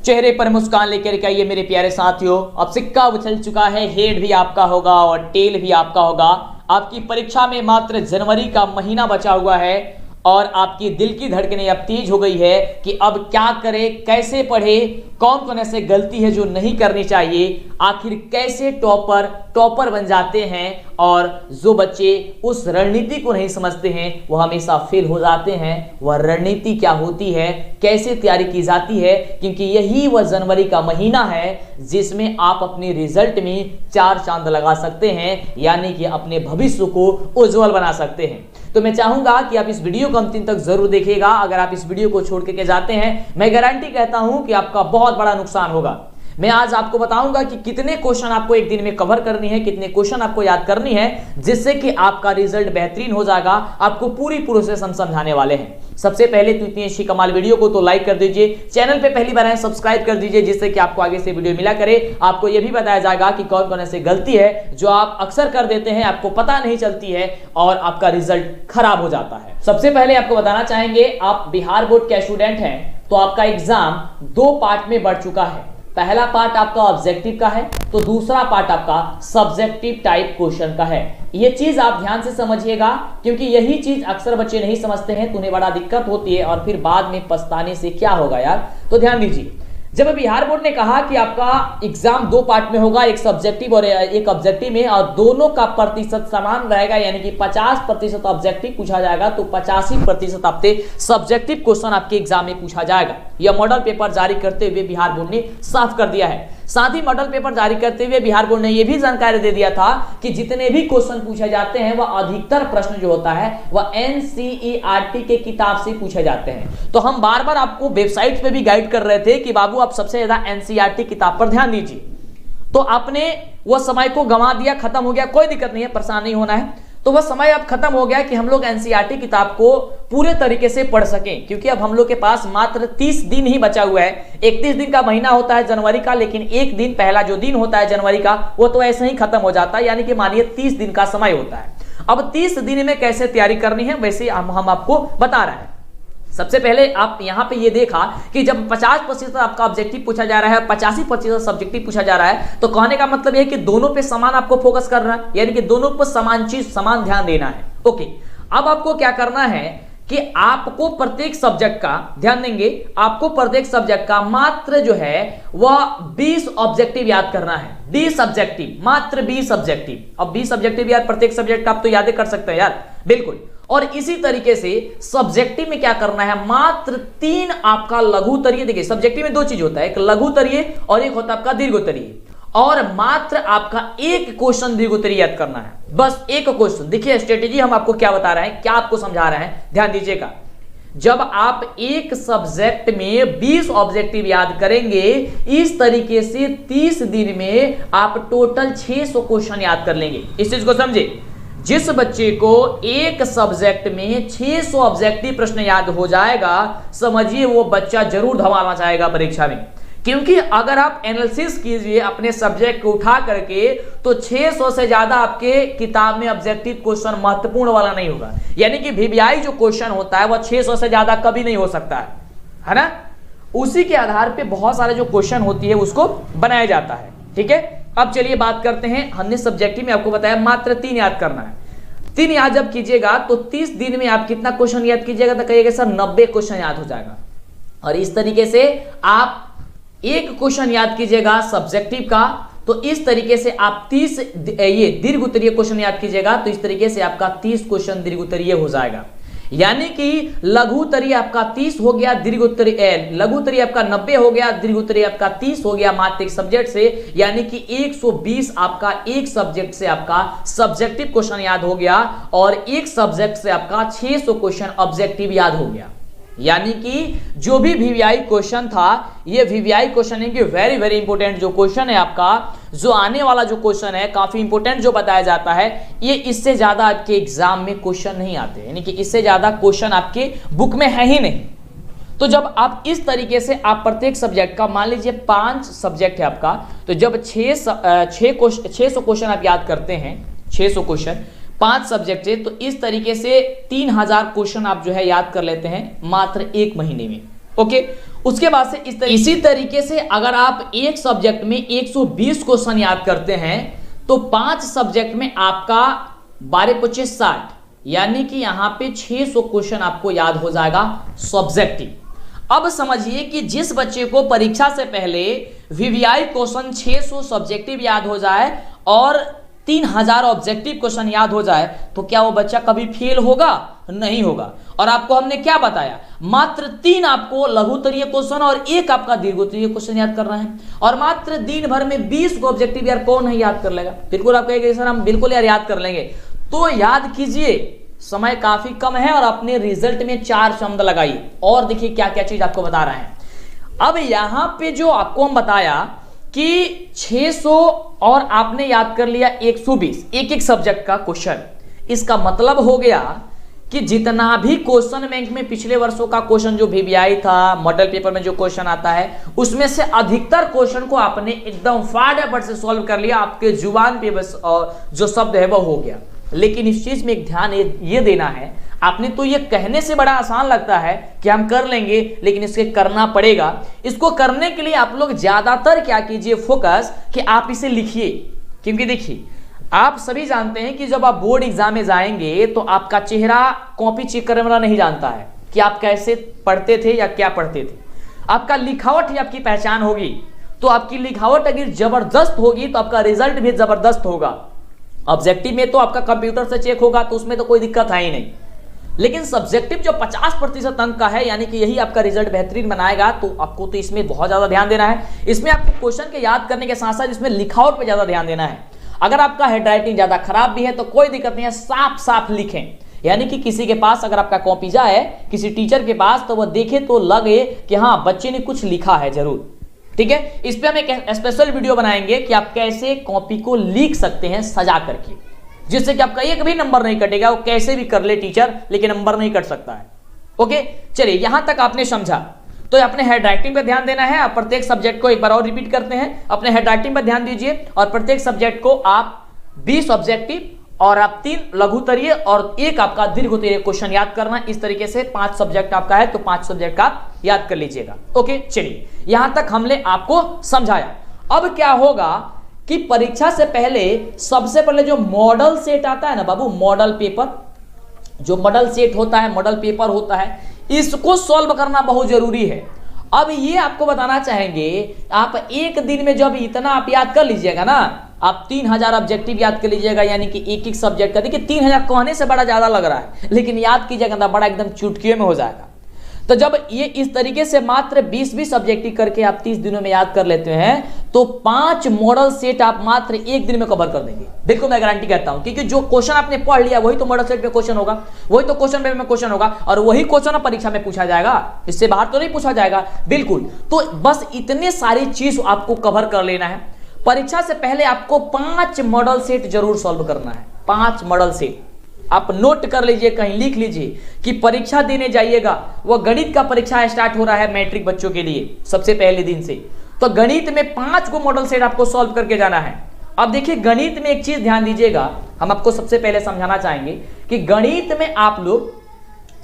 चेहरे पर मुस्कान लेकर के आइए मेरे प्यारे साथियों। अब सिक्का उछल चुका है, हेड भी आपका होगा और टेल भी आपका होगा। आपकी परीक्षा में मात्र जनवरी का महीना बचा हुआ है और आपकी दिल की धड़कनें अब तेज हो गई है कि अब क्या करें, कैसे पढ़े, कौन कौन ऐसे गलती है जो नहीं करनी चाहिए, आखिर कैसे टॉपर बन जाते हैं। और जो बच्चे उस रणनीति को नहीं समझते हैं वो हमेशा फेल हो जाते हैं। वह रणनीति क्या होती है, कैसे तैयारी की जाती है, क्योंकि यही वह जनवरी का महीना है जिसमें आप अपने रिजल्ट में 4 चांद लगा सकते हैं, यानी कि अपने भविष्य को उज्जवल बना सकते हैं। तो मैं चाहूंगा कि आप इस वीडियो को अंतिम तक जरूर देखिएगा। अगर आप इस वीडियो को छोड़ के जाते हैं, मैं गारंटी कहता हूं कि आपका बहुत बड़ा नुकसान होगा। मैं आज आपको बताऊंगा कि कितने क्वेश्चन आपको एक दिन में कवर करनी है, कितने क्वेश्चन आपको याद करनी है, जिससे कि आपका रिजल्ट बेहतरीन हो जाएगा। आपको पूरी प्रोसेस हम समझाने वाले हैं। सबसे पहले तो इतनी अच्छी कमाल वीडियो को तो लाइक कर दीजिए, चैनल पे पहली बार आए सब्सक्राइब कर दीजिए, जिससे कि आपको आगे से वीडियो मिला करे। आपको यह भी बताया जाएगा कि कौन कौन ऐसी गलती है जो आप अक्सर कर देते हैं, आपको पता नहीं चलती है और आपका रिजल्ट खराब हो जाता है। सबसे पहले आपको बताना चाहेंगे, आप बिहार बोर्ड के स्टूडेंट हैं तो आपका एग्जाम 2 पार्ट में बढ़ चुका है। पहला पार्ट आपका ऑब्जेक्टिव का है तो दूसरा पार्ट आपका सब्जेक्टिव टाइप क्वेश्चन का है। ये चीज आप ध्यान से समझिएगा, क्योंकि यही चीज अक्सर बच्चे नहीं समझते हैं तो उन्हें बड़ा दिक्कत होती है और फिर बाद में पछताने से क्या होगा यार। तो ध्यान दीजिए, जब बिहार बोर्ड ने कहा कि आपका एग्जाम 2 पार्ट में होगा, एक सब्जेक्टिव और एक ऑब्जेक्टिव में, और दोनों का प्रतिशत समान रहेगा, यानी कि 50% ऑब्जेक्टिव पूछा जाएगा तो 85% आपसे सब्जेक्टिव क्वेश्चन आपके एग्जाम में पूछा जाएगा। यह मॉडल पेपर जारी करते हुए बिहार बोर्ड ने साफ कर दिया है। साथ ही मॉडल पेपर जारी करते हुए बिहार बोर्ड ने यह भी जानकारी दे दिया था कि जितने भी क्वेश्चन पूछे जाते हैं वह अधिकतर प्रश्न जो होता है वह एनसीईआरटी के किताब से पूछे जाते हैं। तो हम बार बार आपको वेबसाइट पे भी गाइड कर रहे थे कि बाबू आप सबसे ज्यादा एनसीईआरटी किताब पर ध्यान दीजिए। तो आपने वह समय को गंवा दिया, खत्म हो गया, कोई दिक्कत नहीं है, परेशान नहीं होना है। तो वह समय अब खत्म हो गया कि हम लोग एनसीईआरटी किताब को पूरे तरीके से पढ़ सकें, क्योंकि अब हम लोग के पास मात्र 30 दिन ही बचा हुआ है। 31 दिन का महीना होता है जनवरी का, लेकिन एक दिन, पहला जो दिन होता है जनवरी का, वो तो ऐसे ही खत्म हो जाता है, यानी कि मानिए 30 दिन का समय होता है। अब 30 दिन में कैसे तैयारी करनी है वैसे हम आपको बता रहे हैं। सबसे पहले आप यहां पे ये देखा कि जब 50% आपका ऑब्जेक्टिव पूछा जा रहा है, 85% सब्जेक्टिव पूछा जा रहा है, तो कहने का मतलब है कि दोनों पे समान आपको फोकस करना है, यानी कि दोनों पर समान चीज, समान ध्यान देना है। ओके, अब आपको क्या करना है कि आपको प्रत्येक सब्जेक्ट का ध्यान देंगे, आपको प्रत्येक सब्जेक्ट का मात्र जो है वह 20 ऑब्जेक्टिव याद करना है। 20 ऑब्जेक्टिव, मात्र 20 ऑब्जेक्टिव। अब 20 ऑब्जेक्टिव यार प्रत्येक सब्जेक्ट का आप तो याद कर सकते हैं यार, बिल्कुल। और इसी तरीके से सब्जेक्टिव में क्या करना है, मात्र 3 आपका लघु तरीय। देखिए सब्जेक्टिव में 2 चीज होता है, एक लघु तरीय और एक होता है आपका दीर्घ तरीय। और मात्र आपका एक क्वेश्चन दीर्घ उत्तरीय याद करना है, बस एक क्वेश्चन। देखिए स्ट्रेटेजी हम आपको क्या बता रहे हैं, क्या आपको समझा रहे हैं, ध्यान दीजिएगा। जब आप एक सब्जेक्ट में 20 ऑब्जेक्टिव याद करेंगे, इस तरीके से 30 दिन में आप टोटल 600 क्वेश्चन याद कर लेंगे। इस चीज को समझे, जिस बच्चे को एक सब्जेक्ट में 600 ऑब्जेक्टिव प्रश्न याद हो जाएगा, समझिए वो बच्चा जरूर धमाल मचाएगा परीक्षा में। क्योंकि अगर आप एनालिसिस कीजिए अपने सब्जेक्ट को उठा करके, तो 600 से ज्यादा आपके किताब में ऑब्जेक्टिव क्वेश्चन महत्वपूर्ण वाला नहीं होगा। यानी कि वीवीआई जो क्वेश्चन होता है वह 600 से ज्यादा कभी नहीं हो सकता है ना। उसी के आधार पे बहुत सारे जो क्वेश्चन होती है उसको बनाया जाता है, ठीक है। अब चलिए बात करते हैं, हमने सब्जेक्टिव में आपको बताया मात्र 3 याद करना है। 3 याद जब कीजिएगा तो 30 दिन में आप कितना क्वेश्चन याद कीजिएगा, तो कहिएगा सर 90 क्वेश्चन याद हो जाएगा। और इस तरीके से आप एक क्वेश्चन याद कीजिएगा सब्जेक्टिव का, तो इस तरीके से आप 30 ये दीर्घ उत्तरीय क्वेश्चन याद कीजिएगा, तो इस तरीके से आपका 30 क्वेश्चन दीर्घ उत्तरीय हो जाएगा। यानी कि लघु उत्तरीय आपका 30 हो गया, दीर्घ उत्तरीय लघु उत्तरीय आपका 90 हो गया, दीर्घ उत्तरीय आपका 30 हो गया मात्र एक सब्जेक्ट से, यानी कि 120 आपका एक सब्जेक्ट से आपका सब्जेक्टिव क्वेश्चन याद हो गया, और एक सब्जेक्ट से आपका 600 क्वेश्चन ऑब्जेक्टिव याद हो गया। यानी कि जो भी वीवीआई क्वेश्चन था, ये वीवीआई क्वेश्चन है कि वेरी वेरी इंपॉर्टेंट जो क्वेश्चन है आपका, जो आने वाला जो क्वेश्चन है काफी इंपॉर्टेंट जो बताया जाता है, ये इससे ज्यादा आपके एग्जाम में क्वेश्चन नहीं आते, यानी कि इससे ज्यादा क्वेश्चन आपके बुक में है ही नहीं। तो जब आप इस तरीके से आप प्रत्येक सब्जेक्ट का, मान लीजिए 5 सब्जेक्ट है आपका, तो जब 600 क्वेश्चन आप याद करते हैं, 600 क्वेश्चन 5 सब्जेक्ट है, तो इस तरीके से 3000 क्वेश्चन आप जो है याद कर लेते हैं मात्र 1 महीने में। ओके, उसके बाद से इसी तरीके से अगर आप एक सब्जेक्ट में 120 क्वेश्चन याद करते हैं तो 5 सब्जेक्ट में आपका 12×5 = 60, यानी कि यहां पे 600 क्वेश्चन आपको याद हो जाएगा सब्जेक्टिव। अब समझिए कि जिस बच्चे को परीक्षा से पहले वीवीआई क्वेश्चन 600 सब्जेक्टिव याद हो जाए और 3000 ऑब्जेक्टिव क्वेश्चन याद हो जाए तो क्या वो बच्चा कभी फेल होगा? नहीं होगा। और आपको हमने क्या बताया, मात्र 3 आपको लघुत्तरीय क्वेश्चन और 1 आपका दीर्घोत्तरीय क्वेश्चन याद करना है, और मात्र दिन भर में 20 को ऑब्जेक्टिव। यार कौन नहीं याद कर लेगा? बिल्कुल आप कहेंगे सर हम बिल्कुल यार याद कर लेंगे, तो याद कीजिए, समय काफी कम है और अपने रिजल्ट में 4 चंद लगाइए। और देखिए क्या क्या चीज आपको बता रहे हैं। अब यहां पे जो आपको हम बताया कि 600 और आपने याद कर लिया 120 एक सब्जेक्ट का क्वेश्चन, इसका मतलब हो गया कि जितना भी क्वेश्चन बैंक में पिछले वर्षों का क्वेश्चन जो वीवीआई था, मॉडल पेपर में जो क्वेश्चन आता है, उसमें से अधिकतर क्वेश्चन को आपने एकदम फटाफट से सॉल्व कर लिया, आपके जुबान पे बस जो शब्द है वो हो गया। लेकिन इस चीज में एक ध्यान ये देना है, आपने तो ये कहने से बड़ा आसान लगता है कि हम कर लेंगे, लेकिन इसके करना पड़ेगा। इसको करने के लिए आप लोग ज्यादातर क्या कीजिए, फोकस कि आप इसे लिखिए। क्योंकि देखिए आप सभी जानते हैं कि जब आप बोर्ड एग्जाम में जाएंगे तो आपका चेहरा कॉपी चेक करने वाला नहीं जानता है कि आप कैसे पढ़ते थे या क्या पढ़ते थे। आपका लिखावट ही आपकी पहचान होगी, तो आपकी लिखावट अगर जबरदस्त होगी तो आपका रिजल्ट भी जबरदस्त होगा। ऑब्जेक्टिव में तो आपका कंप्यूटर से चेक होगा तो उसमें तो कोई दिक्कत है ही नहीं, लेकिन सब्जेक्टिव जो 50% अंक का है, यानी कि यही आपका रिजल्ट बेहतरीन बनाएगा, तो आपको तो इसमें बहुत ज्यादा ध्यान देना है। इसमें आपको क्वेश्चन के याद करने के साथ साथ इसमें लिखावट पे ज्यादा ध्यान देना है। अगर आपका हैंडराइटिंग ज्यादा खराब भी है तो कोई दिक्कत नहीं है, साफ साफ लिखें। यानी कि किसी के पास अगर आपका कॉपी जाए किसी टीचर के पास तो वह देखे तो लगे कि हाँ बच्चे ने कुछ लिखा है जरूर। ठीक है, इस पे हम एक स्पेशल वीडियो बनाएंगे कि आप कैसे कॉपी को लिख सकते हैं सजा करके, जिससे कि आपका एक भी नंबर नहीं कटेगा। वो कैसे भी कर ले टीचर, लेकिन नंबर नहीं कट सकता है। ओके, चलिए यहां तक आपने समझा। तो अपने हैंडराइटिंग पे ध्यान देना है। आप प्रत्येक सब्जेक्ट को एक बार और रिपीट करते हैं, अपने हैंडराइटिंग पे ध्यान दीजिए और प्रत्येक सब्जेक्ट को आप 20 ऑब्जेक्टिव और आप 3 लघुत्तरीय और 1 आपका दीर्घोत्तरीय क्वेश्चन याद करना। इस तरीके से 5 सब्जेक्ट आपका है तो 5 सब्जेक्ट आप याद कर लीजिएगा। ओके, चलिए यहां तक हमने आपको समझाया। अब क्या होगा कि परीक्षा से पहले सबसे पहले जो मॉडल सेट आता है ना बाबू, मॉडल पेपर, जो मॉडल सेट होता है, मॉडल पेपर होता है, इसको सॉल्व करना बहुत जरूरी है। अब ये आपको बताना चाहेंगे, आप एक दिन में जब इतना आप याद कर लीजिएगा ना, आप 3000 ऑब्जेक्टिव याद कर लीजिएगा, यानी कि एक सब्जेक्ट का। देखिए 3000 कहने से बड़ा ज्यादा लग रहा है, लेकिन याद कीजिएगा ना बड़ा एकदम चुटकियों में हो जाएगा। तो जब ये इस तरीके से मात्र 20-20 ऑब्जेक्टिव करके आप 30 दिनों में याद कर लेते हैं तो 5 मॉडल सेट आप मात्र एक दिन में कवर कर देंगे। बिल्कुल मैं गारंटी कहता हूं, क्योंकि जो क्वेश्चन आपने पढ़ लिया वही तो मॉडल सेट में क्वेश्चन होगा, वही तो क्वेश्चन पेपर में क्वेश्चन होगा, और वही क्वेश्चन परीक्षा में पूछा जाएगा, इससे बाहर तो नहीं पूछा जाएगा। बिल्कुल, तो बस इतने सारी चीज आपको कवर कर लेना है। परीक्षा से पहले आपको 5 मॉडल सेट जरूर सॉल्व करना है। 5 मॉडल सेट आप नोट कर लीजिए, कहीं लिख लीजिए कि परीक्षा देने जाइएगा। वो गणित का परीक्षा स्टार्ट हो रहा है मैट्रिक बच्चों के लिए सबसे पहले दिन से, तो गणित में 5 को मॉडल सेट आपको सॉल्व करके जाना है। अब देखिए गणित में एक चीज ध्यान दीजिएगा, हम आपको सबसे पहले समझाना चाहेंगे कि गणित में आप लोग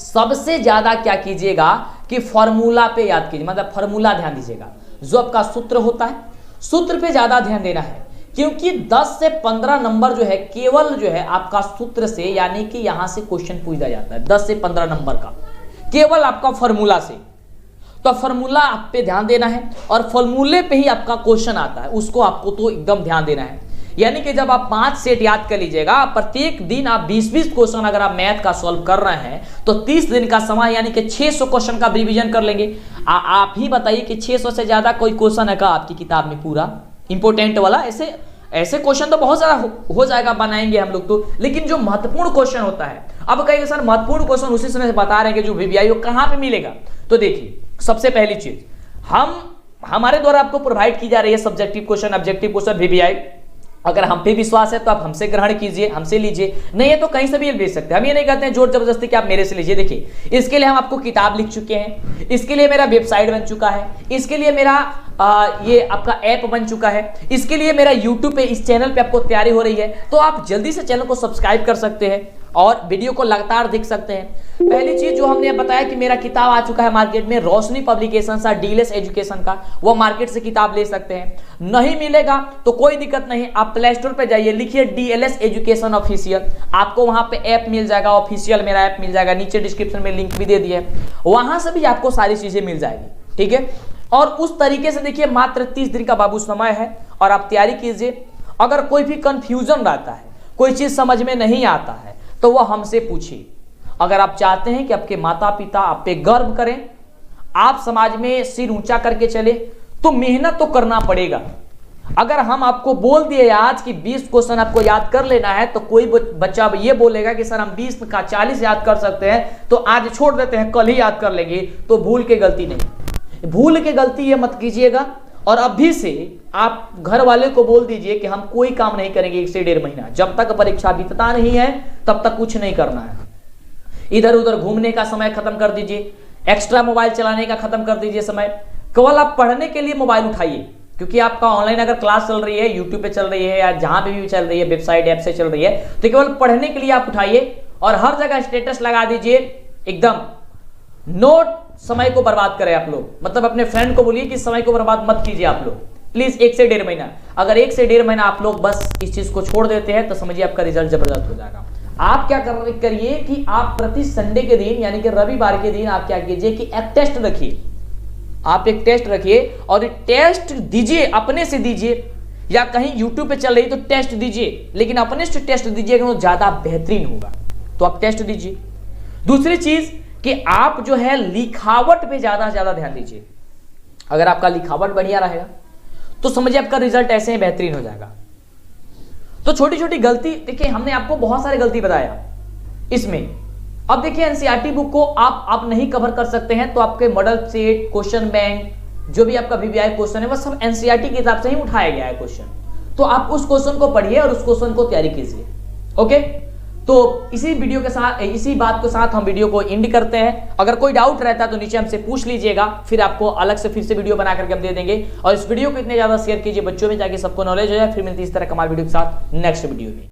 सबसे ज्यादा क्या कीजिएगा कि फॉर्मूला पे याद कीजिए, मतलब फॉर्मूला ध्यान दीजिएगा। जो आपका सूत्र होता है, सूत्र पे ज्यादा ध्यान देना है, क्योंकि 10 से 15 नंबर जो है केवल जो है आपका सूत्र से, यानी कि यहां से क्वेश्चन पूछा जाता है 10 से 15 नंबर का, केवल आपका फॉर्मूला से। तो फॉर्मूला आप पे ध्यान देना है और फॉर्मूले पे ही आपका क्वेश्चन आता है, उसको आपको तो एकदम ध्यान देना है। यानी कि जब आप 5 सेट याद कर लीजिएगा, प्रत्येक दिन आप 20-20 क्वेश्चन अगर आप मैथ का सॉल्व कर रहे हैं तो 30 दिन का समय, यानी कि 600 क्वेश्चन का रिवीजन कर लेंगे। आप ही बताइए कि 600 से ज्यादा कोई क्वेश्चन है का आपकी किताब में पूरा इंपोर्टेंट वाला? ऐसे क्वेश्चन तो बहुत सारा हो जाएगा, बनाएंगे हम लोग तो, लेकिन जो महत्वपूर्ण क्वेश्चन होता है, अब कहेंगे सर महत्वपूर्ण क्वेश्चन उसी समय बता रहे हैं कि जो वीवीआई कहां पे मिलेगा। तो देखिए सबसे पहली चीज हमारे द्वारा आपको प्रोवाइड की जा रही है subjective question, objective question, VVI. अगर हम पे विश्वास है तो आप हमसे ग्रहण कीजिए, हमसे लीजिए, नहीं है तो कहीं से भी भेज सकते हैं। हम ये नहीं कहते हैं जोर जबरदस्ती कि आप मेरे से लीजिए। देखिए इसके लिए हम आपको किताब लिख चुके हैं, इसके लिए मेरा वेबसाइट बन चुका है, इसके लिए मेरा ये आपका ऐप बन चुका है, इसके लिए मेरा यूट्यूब पे इस चैनल पे आपको तैयारी हो रही है, तो आप जल्दी से चैनल को सब्सक्राइब कर सकते हैं और वीडियो को लगातार देख सकते हैं। पहली चीज जो हमने बताया कि मेरा किताब आ चुका है मार्केट में, रोशनी पब्लिकेशन का डीएलएस एजुकेशन का, वो मार्केट से किताब ले सकते हैं। नहीं मिलेगा तो कोई दिक्कत नहीं, आप प्ले स्टोर पे जाइए, लिखिए डीएलएस एजुकेशन ऑफिशियल, आपको वहां पे ऐप मिल जाएगा, ऑफिशियल मेरा ऐप मिल जाएगा, नीचे डिस्क्रिप्शन में लिंक भी दे दिए, वहां से भी आपको सारी चीजें मिल जाएगी। ठीक है, और उस तरीके से देखिए मात्र 30 दिन का बाबू समय है और आप तैयारी कीजिए। अगर कोई भी कंफ्यूजन रहता है, कोई चीज समझ में नहीं आता है, तो वह हमसे पूछिए। अगर आप चाहते हैं कि आपके माता पिता आप पे गर्व करें, आप समाज में सिर ऊंचा करके चले, तो मेहनत तो करना पड़ेगा। अगर हम आपको बोल दिए आज कि 20 क्वेश्चन आपको याद कर लेना है, तो कोई बच्चा ये बोलेगा कि सर हम 20 का 40 याद कर सकते हैं, तो आज छोड़ देते हैं, कल ही याद कर लेंगे, तो भूल के गलती नहीं, भूल के गलती ये मत कीजिएगा। और अभी से आप घर वाले को बोल दीजिए कि हम कोई काम नहीं करेंगे 1 से 1.5 महीना, जब तक परीक्षा बीतता नहीं है तब तक कुछ नहीं करना है। इधर उधर घूमने का समय खत्म कर दीजिए, एक्स्ट्रा मोबाइल चलाने का खत्म कर दीजिए समय, केवल आप पढ़ने के लिए मोबाइल उठाइए। क्योंकि आपका ऑनलाइन अगर क्लास चल रही है, यूट्यूब पे चल रही है या जहां पे भी चल रही है, वेबसाइट ऐप से चल रही है, तो केवल पढ़ने के लिए आप उठाइए और हर जगह स्टेटस लगा दीजिए एकदम। नोट समय को बर्बाद करें आप लोग, मतलब अपने फ्रेंड को बोलिए कि समय को बर्बाद मत कीजिए आप लोग प्लीज 1 से 1.5 महीना। अगर 1 से 1.5 महीना आप लोग बस इस चीज को छोड़ देते हैं तो समझिए आपका रिजल्ट जबरदस्त हो जाएगा। आप क्या करिए कि आप प्रति संडे के दिन यानी कि रविवार के दिन आप क्या कीजिए कि एक टेस्ट रखिए, आप एक टेस्ट रखिए और टेस्ट दीजिए, अपने से दीजिए या कहीं यूट्यूब पे चल रही तो टेस्ट दीजिए, लेकिन अपने से टेस्ट दीजिएगा वो ज्यादा बेहतरीन होगा, तो आप टेस्ट दीजिए। दूसरी चीज कि आप जो है लिखावट पे ज्यादा से ज्यादा ध्यान दीजिए। अगर आपका लिखावट बढ़िया रहेगा तो समझिए आपका रिजल्ट ऐसे ही बेहतरीन हो जाएगा। तो छोटी छोटी गलती देखिए, हमने आपको बहुत सारी गलती बताया इसमें। अब देखिए एनसीईआरटी बुक को आप नहीं कवर कर सकते हैं, तो आपके मॉडल सेट, क्वेश्चन बैंक, जो भी आपका वीवीआई क्वेश्चन है, वह सब एनसीईआरटी के हिसाब से ही उठाया गया है क्वेश्चन। तो आप उस क्वेश्चन को पढ़िए और उस क्वेश्चन को तैयारी कीजिए। ओके, तो इसी वीडियो के साथ, इसी बात के साथ हम वीडियो को एंड करते हैं। अगर कोई डाउट रहता है तो नीचे हमसे पूछ लीजिएगा, फिर आपको अलग से फिर से वीडियो बना करके हम दे देंगे। और इस वीडियो को इतने ज्यादा शेयर कीजिए बच्चों में, ताकि सबको नॉलेज हो जाए। फिर मिलती है इस तरह कमाल वीडियो के साथ नेक्स्ट वीडियो में।